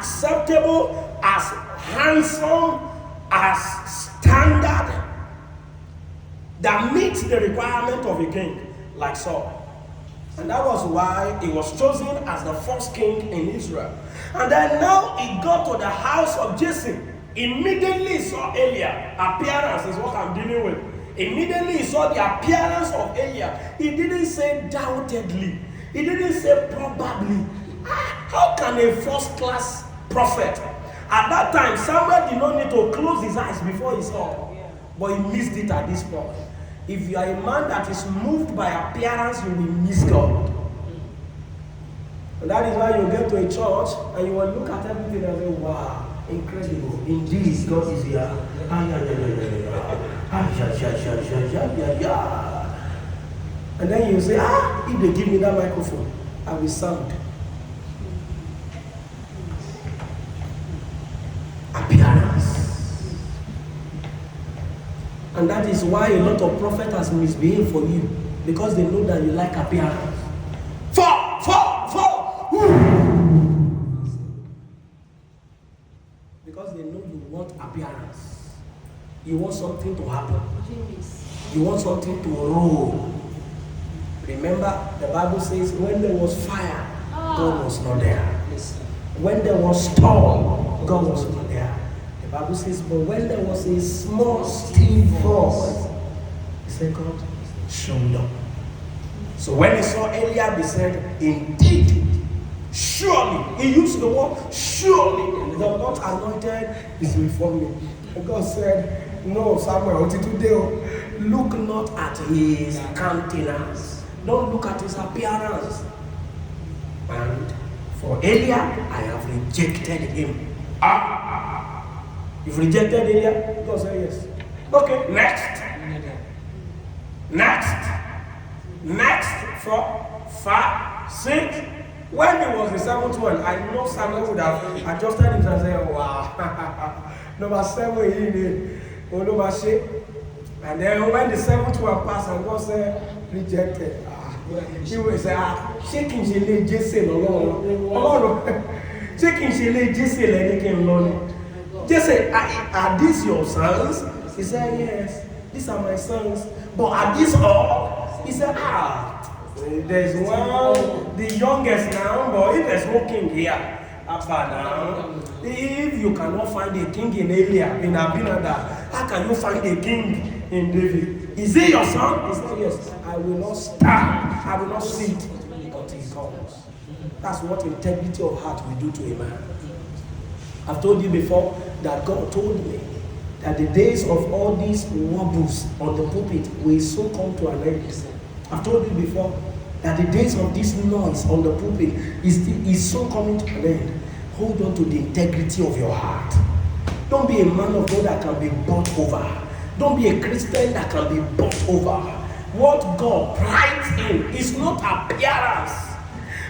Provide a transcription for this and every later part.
acceptable, as handsome, as standard, that meets the requirement of a king like Saul. And that was why he was chosen as the first king in Israel. And then now he got to the house of Jesse. Immediately he saw Eliab. Appearance is what I'm dealing with. Immediately he saw the appearance of Eliab. He didn't say doubtedly. He didn't say probably. How can a first-class prophet? At that time, Samuel did not need to close his eyes before he saw. But he missed it at this point. If you are a man that is moved by appearance, you will miss God. And that is why you get to a church and you will look at everything and say, wow, incredible. Indeed, God is here. And then you say, if they give me that microphone, I will sound. Appearance. And that is why a lot of prophets has misbehaved for you, because they know that you like appearance. Because they know you want appearance. You want something to happen. You want something to roll. Remember, the Bible says when there was fire, God was not there. When there was storm, God was not there. The Bible says, but when there was a small still voice, he said, God showed up. So when he saw Eliab, he said, indeed, surely, he used the word surely, the Lord anointed is before me. And God said, no, Samuel, look not at his countenance. Don't look at his appearance. And for Eliab, I have rejected him. You've rejected Eliab? God said yes. Okay, next. Next, 4, 5, 6. When he was the seventh one, I know Samuel would have adjusted himself and said, oh, wow. Number 7, he did. Number 6. And then when the 7th one passed, and God said, rejected. He will say, shaking Shele Jesse alone. Shaking Shele Jesse Lenny Lord. Jesse, are these your sons? He said, yes, these are my sons. But are these all? He said, there's one, the youngest now, but if there's no king here, now, if you cannot find a king in Eliab, in Abinadab, how can you find a king in David? Is he your son? He said, yes, I will not stand, I will not sit until he comes. That's what integrity of heart will do to a man. I've told you before that God told me that the days of all these wobbles on the pulpit will soon come to an end. I've told you before that the days of this noise on the pulpit is soon coming to an end. Hold on to the integrity of your heart. Don't be a man of God that can be bought over. Don't be a Christian that can be bought over. What God prides in is not appearance,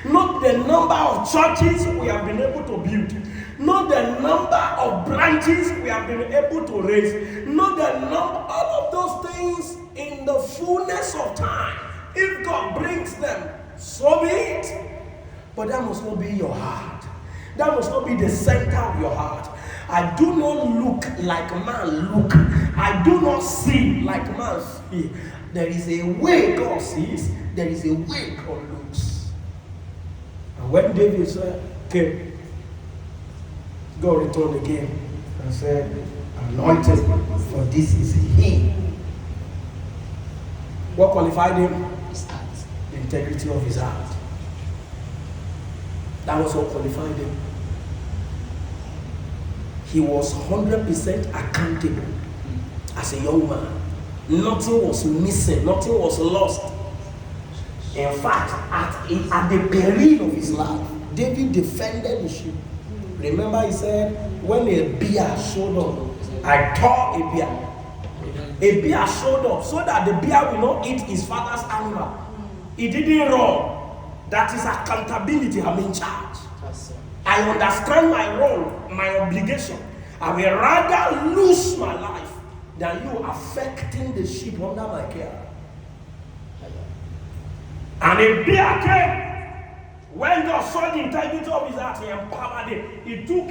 not the number of churches we have been able to build, not the number of branches we have been able to raise, not the number, all of those things in the fullness of time. If God brings them, so be it. But that must not be your heart. That must not be the center of your heart. I do not look like man look. I do not see like man see. There is a way God sees. There is a way God looks. And when David said, okay, God returned again and said, anointed, for this is he. What qualified him? His heart. The integrity of his heart. That was what qualified him. He was 100% accountable as a young man. Nothing was missing, nothing was lost. In fact, at the peril of his life, David defended the sheep. Remember, he said, when a bear showed up, I tore a bear. A bear showed up so that the bear will not eat his father's animal. He didn't run. That is accountability. I'm in charge. I understand my role, my obligation. I will rather lose my life than you affecting the sheep under my care. And a bear came When God saw the integrity of his heart, he empowered him. He took